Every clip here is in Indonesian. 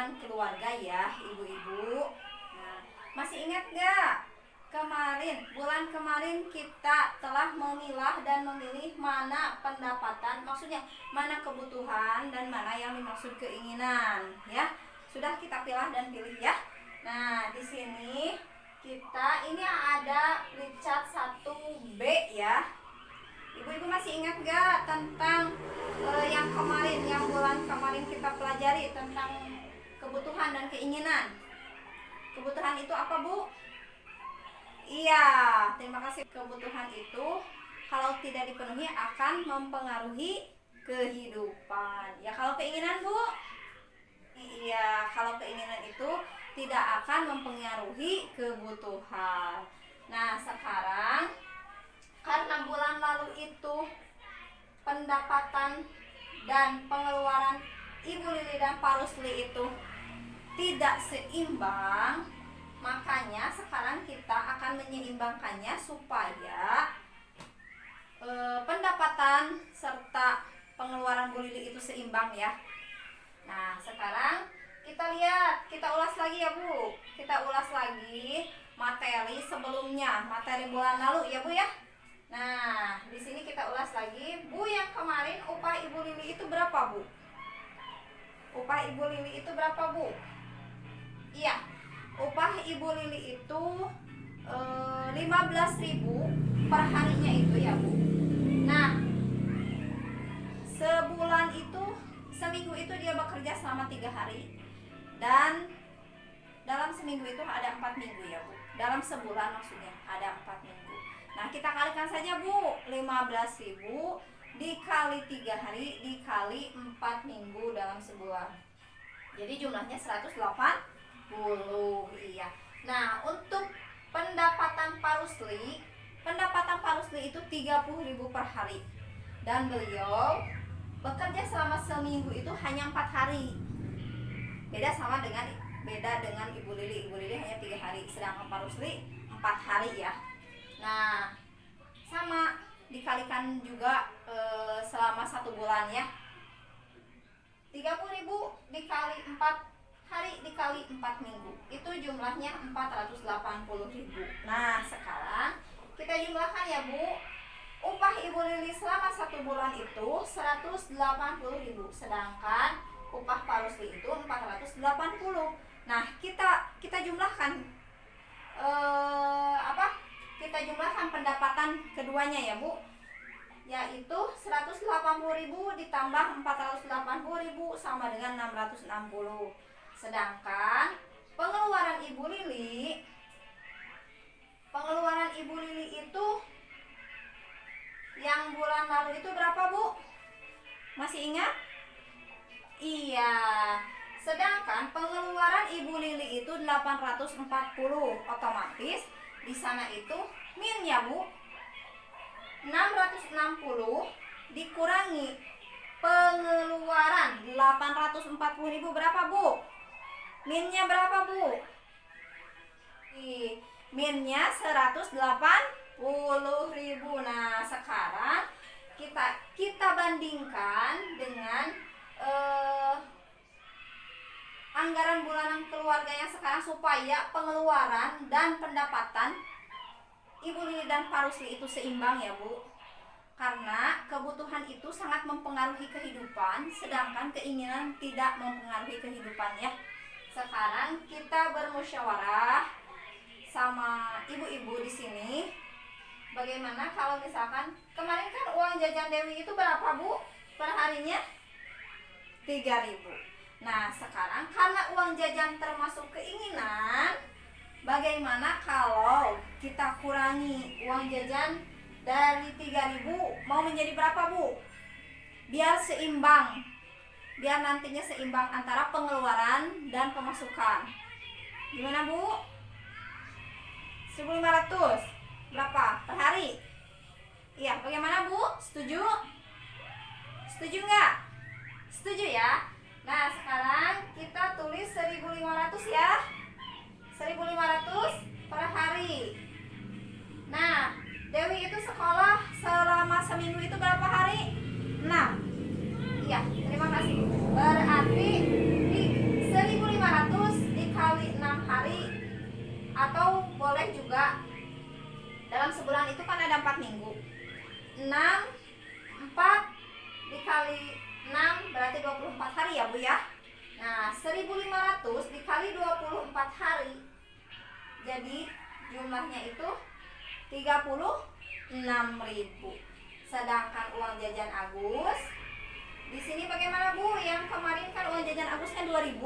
bulanan keluarga ya ibu-ibu. Nah, masih ingat gak? Bulan kemarin kita telah memilah dan memilih mana pendapatan, maksudnya mana kebutuhan dan mana yang dimaksud keinginan ya. Sudah kita pilih dan pilih ya. Nah, di sini kita ini ada Richard 1B ya. Ibu-ibu masih ingat gak tentang yang kemarin, yang bulan kemarin kita pelajari tentang kebutuhan dan keinginan? Kebutuhan itu apa, Bu? Iya, terima kasih. Kebutuhan itu kalau tidak dipenuhi akan mempengaruhi kehidupan. Ya, kalau keinginan, Bu? Iya, kalau keinginan itu tidak akan mempengaruhi kebutuhan. Nah, sekarang karena bulan lalu itu pendapatan dan pengeluaran Ibu Lili dan Pak Rusli itu tidak seimbang, makanya sekarang kita akan menyeimbangkannya supaya pendapatan serta pengeluaran Bu Lili itu seimbang ya. Nah, sekarang kita lihat, kita ulas lagi ya Bu. Kita ulas lagi materi sebelumnya, materi bulan lalu ya Bu ya. Nah, di sini kita ulas lagi. Bu, yang kemarin upah Ibu Lili itu berapa, Bu? Upah Ibu Lili itu berapa, Bu? Iya, upah Ibu Lili itu 15.000 per harinya itu ya, Bu. Nah, sebulan itu, seminggu itu dia bekerja selama 3 hari. Dan dalam seminggu itu ada 4 minggu ya, Bu. Dalam sebulan maksudnya ada 4 minggu. Nah, kita kalikan saja, Bu. 15.000 dikali 3 hari dikali 4 minggu dalam sebulan. Jadi jumlahnya 180. Iya. Nah, untuk pendapatan Pak Rusli itu 30.000 per hari. Dan beliau bekerja selama seminggu itu hanya 4 hari. Beda dengan Ibu Lili. Ibu Lili hanya 3 hari, sedangkan Pak Rusli 4 hari ya. Nah, sama dikalikan juga selama 1 bulan ya. 30.000 dikali 4 hari dikali 4 minggu. Itu jumlahnya 480.000. Nah, sekarang kita jumlahkan ya, Bu. Upah Ibu Lili selama 1 bulan itu 180.000, sedangkan upah Pak Rusli itu 480. Nah, kita jumlahkan kita jumlahkan pendapatan keduanya ya, Bu. Yaitu 180.000 ditambah 480.000 sama dengan 660. Sedangkan pengeluaran Ibu Lili itu yang bulan lalu itu berapa, Bu? Masih ingat? Iya. Sedangkan pengeluaran Ibu Lili itu 840, otomatis di sana itu min ya, Bu. 660 dikurangi pengeluaran 840.000 berapa, Bu? Minnya berapa, Bu? Minnya 180.000. Nah, sekarang kita bandingkan dengan anggaran bulanan keluarga yang sekarang supaya pengeluaran dan pendapatan Ibu Lili dan Pak Rusli itu seimbang ya, Bu. Karena kebutuhan itu sangat mempengaruhi kehidupan, sedangkan keinginan tidak mempengaruhi kehidupan ya. Sekarang kita bermusyawarah sama ibu-ibu di sini. Bagaimana kalau misalkan kemarin kan uang jajan Dewi itu berapa, Bu? Per harinya 3.000. Nah, sekarang karena uang jajan termasuk keinginan, bagaimana kalau kita kurangi uang jajan dari 3.000 mau menjadi berapa, Bu? Biar seimbang. Biar nantinya seimbang antara pengeluaran dan pemasukan. Gimana, Bu? 1.500 berapa per hari? Iya, bagaimana, Bu? Setuju? Setuju nggak? Setuju ya? Nah, sekarang kita tulis 1.500 ya. 1.500 per hari. Nah, Dewi itu sekolah selama seminggu itu berapa hari? 6. Iya, terima kasih. Berarti di 1.500 Atau boleh juga dalam sebulan itu kan ada 4 minggu. 4 dikali 6 berarti 24 hari ya Bu ya. Nah 1.500 dikali 24 hari, jadi jumlahnya itu 36.000. Sedangkan uang jajan Agus di sini bagaimana Bu? Yang kemarin kan uang jajan Agusnya 2.000.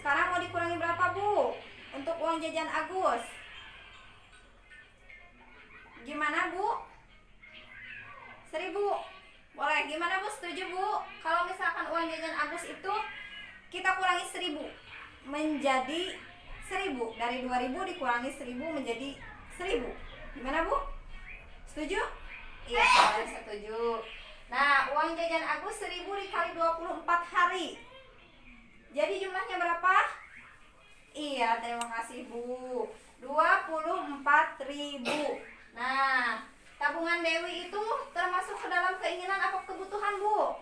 Sekarang mau dikurangi berapa Bu untuk uang jajan Agus? Gimana Bu? 1.000. Boleh. Gimana Bu? Setuju Bu? Kalau misalkan uang jajan Agus itu kita kurangi 1.000 menjadi 1.000. Dari 2.000 dikurangi 1.000 menjadi 1.000. Gimana Bu? Setuju? Iya, boleh, setuju. Nah, uang jajan Agus 1.000 dikali 24 hari. Jadi jumlahnya berapa? Iya, terima kasih Bu. 24.000. Nah, tabungan Dewi itu termasuk ke dalam keinginan apa kebutuhan Bu?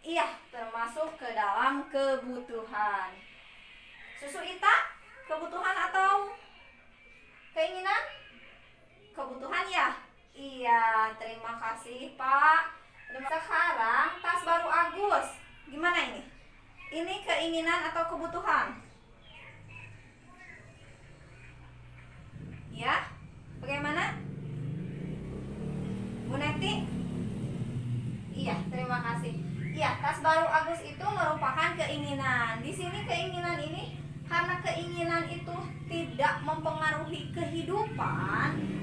Iya, termasuk ke dalam kebutuhan. Susu Ita, kebutuhan atau keinginan? Kebutuhan ya? Iya, terima kasih Pak. Sekarang tas baru Agus, gimana ini? Ini keinginan atau kebutuhan? Ya, bagaimana? Bu Neti? Iya, terima kasih. Iya, tas baru Agus itu merupakan keinginan. Di sini keinginan ini karena keinginan itu tidak mempengaruhi kehidupan.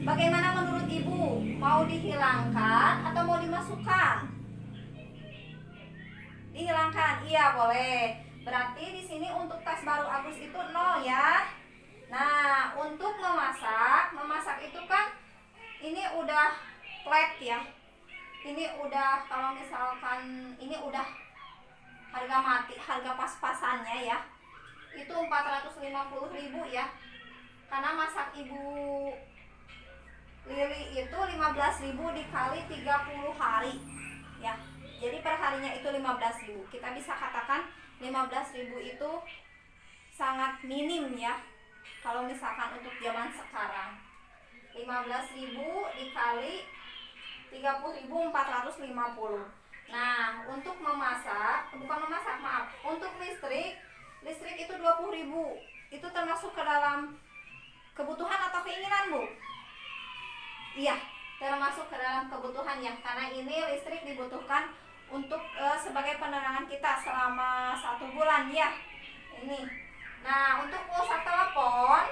Bagaimana menurut Ibu? Mau dihilangkan atau mau dimasukkan? Dihilangkan. Iya, boleh. Berarti di sini untuk tas baru Agus itu 0 ya. Nah, untuk memasak itu kan ini udah flat ya. Ini udah, kalau misalkan ini udah harga mati, harga pas-pasannya ya. Itu 450.000 ya. Karena masak Ibu Lili itu 15.000 dikali 30 hari ya. Jadi perharinya itu 15.000. Kita bisa katakan 15.000 itu sangat minim ya. Kalau misalkan untuk zaman sekarang 15.000 dikali 30.450. Nah, untuk untuk listrik itu 20.000. Itu termasuk ke dalam kebutuhan atau keinginan Bu? Iya, termasuk ke dalam kebutuhan ya, karena ini listrik dibutuhkan untuk sebagai penerangan kita selama 1 bulan ya. Ini. Nah, untuk pulsa telepon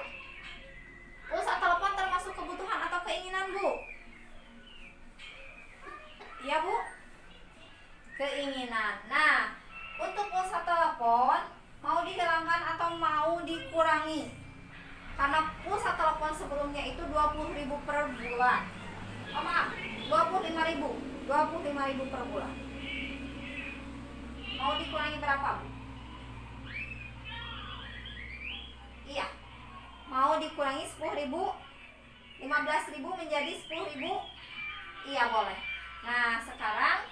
termasuk kebutuhan atau keinginan Bu? Iya Bu? Keinginan. Nah, untuk pulsa telepon mau dihilangkan atau mau dikurangi? Karena pulsa telepon sebelumnya itu 20.000 per bulan. Oh maaf, 25.000 per bulan. Mau dikurangi berapa Bu? Iya, mau dikurangi 10.000, 15.000 menjadi 10.000. Iya, boleh. Nah, sekarang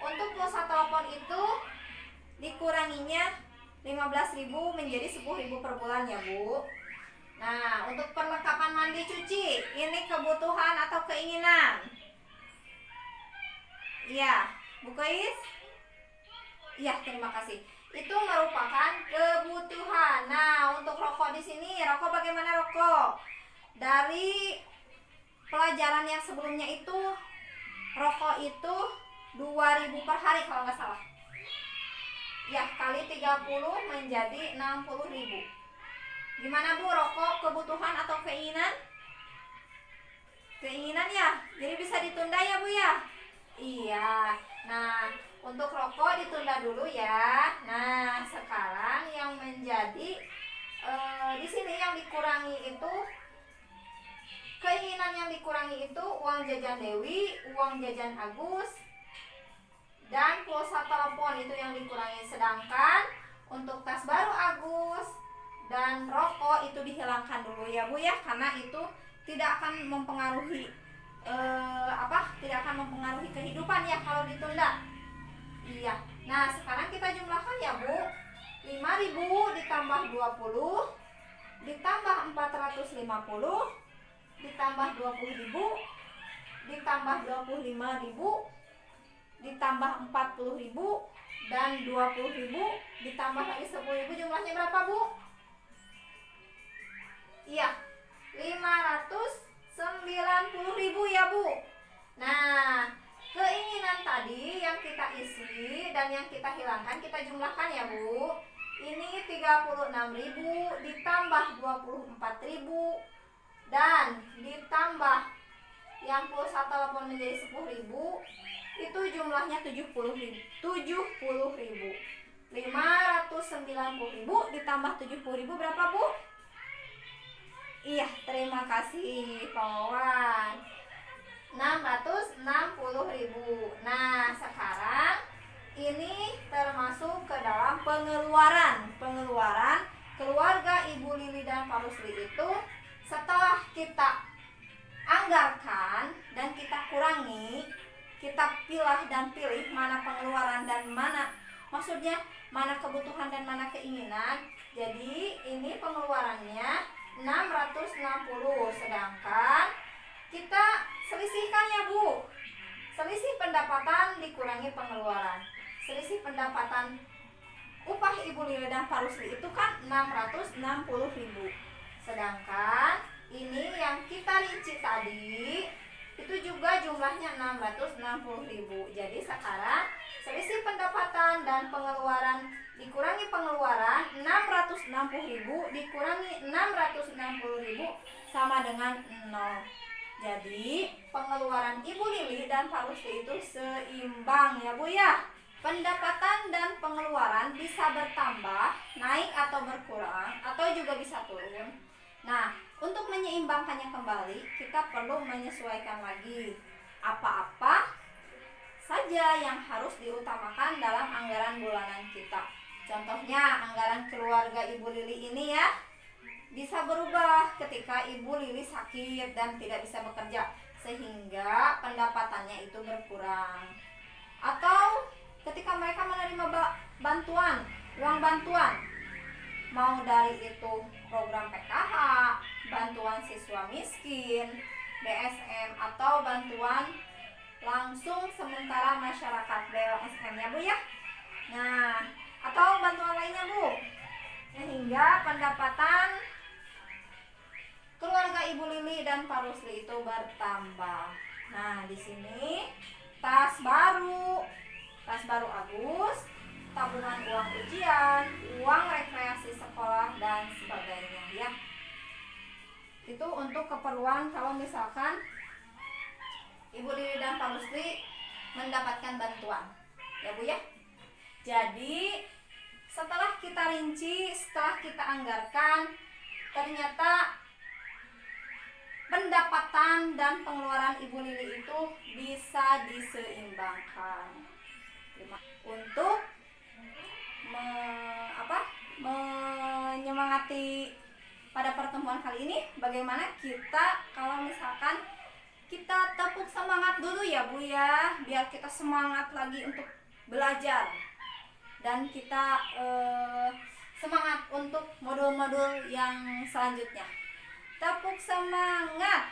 untuk pulsa telepon itu dikuranginya 15.000 menjadi 10.000 per bulan ya Bu. Nah, untuk perlengkapan mandi cuci, ini kebutuhan atau keinginan? Iya, Bu Kais? Iya, terima kasih. Itu merupakan kebutuhan. Nah, untuk rokok di sini, rokok bagaimana rokok? Dari pelajaran yang sebelumnya itu, rokok itu 2.000 per hari kalau nggak salah. Ya, kali 30 menjadi 60.000. Gimana Bu, rokok kebutuhan atau keinginan? Keinginan ya, jadi bisa ditunda ya Bu ya? Iya. Nah, untuk rokok ditunda dulu ya. Nah, sekarang yang menjadi di sini yang dikurangi itu, keinginan yang dikurangi itu uang jajan Dewi, uang jajan Agus, dan pulsa telepon itu yang dikurangi. Sedangkan untuk tas baru Agus dan rokok itu dihilangkan dulu ya Bu ya, karena itu tidak akan mempengaruhi tidak akan mempengaruhi kehidupan ya kalau ditunda. Iya. Nah, sekarang kita jumlahkan ya Bu. 5.000 ditambah ditambah 20 ditambah 450 ditambah 20.000 ditambah 25.000 ditambah 40.000 dan 20.000 ditambah lagi 10.000, jumlahnya berapa, Bu? Iya, 590.000 ya, Bu. Nah, keinginan tadi yang kita isi dan yang kita hilangkan kita jumlahkan ya, Bu. Ini 36.000 ditambah 24.000 dan ditambah yang pulsa telepon menjadi 10.000, itu jumlahnya 70.000. 590.000 ditambah 70.000 berapa, Bu? Iya, terima kasih Pak Wawan. 660.000. Nah, sekarang ini termasuk ke dalam pengeluaran keluarga Ibu Lili dan Pak Rusli itu setelah kita anggarkan dan kita kurangi, kita pilah dan pilih mana pengeluaran dan mana, maksudnya mana kebutuhan dan mana keinginan. Jadi ini pengeluarannya 660, sedangkan kita selisihkan ya, Bu. Selisih pendapatan dikurangi pengeluaran. Selisih pendapatan upah Ibu Lili dan Pak Rusli itu kan 660.000. Sedangkan ini yang kita rinci tadi itu juga jumlahnya 660.000. Jadi sekarang selisih pendapatan dan pengeluaran dikurangi pengeluaran, 660.000 dikurangi 660.000 sama dengan 0. Jadi pengeluaran Ibu Lili dan Pak Rusli itu seimbang ya, Bu ya. Pendapatan dan pengeluaran bisa bertambah, naik atau berkurang, atau juga bisa turun. Nah, untuk menyeimbangkannya kembali, kita perlu menyesuaikan lagi apa-apa saja yang harus diutamakan dalam anggaran bulanan kita. Contohnya, anggaran keluarga Ibu Lili ini ya, bisa berubah ketika Ibu Lili sakit dan tidak bisa bekerja, sehingga pendapatannya itu berkurang. Atau ketika mereka menerima bantuan, uang bantuan, mau dari itu program PKH, bantuan siswa miskin, BSM, atau bantuan langsung sementara masyarakat BLSM ya, Bu ya. Nah, atau bantuan lainnya, Bu, sehingga pendapatan keluarga Ibu Lili dan Pak Rusli itu bertambah. Nah, di sini tas baru Agus, tabungan uang ujian, uang rekreasi sekolah dan sebagainya ya. Itu untuk keperluan kalau misalkan Ibu Lili dan Pak Rusli mendapatkan bantuan ya, Bu ya. Jadi setelah kita rinci, setelah kita anggarkan, ternyata pendapatan dan pengeluaran Ibu Lili itu bisa diseimbangkan. Untuk menyemangati pada pertemuan kali ini, bagaimana kita kalau misalkan kita tepuk semangat dulu ya, Bu ya, biar kita semangat lagi untuk belajar dan kita semangat untuk modul-modul yang selanjutnya. Tepuk semangat.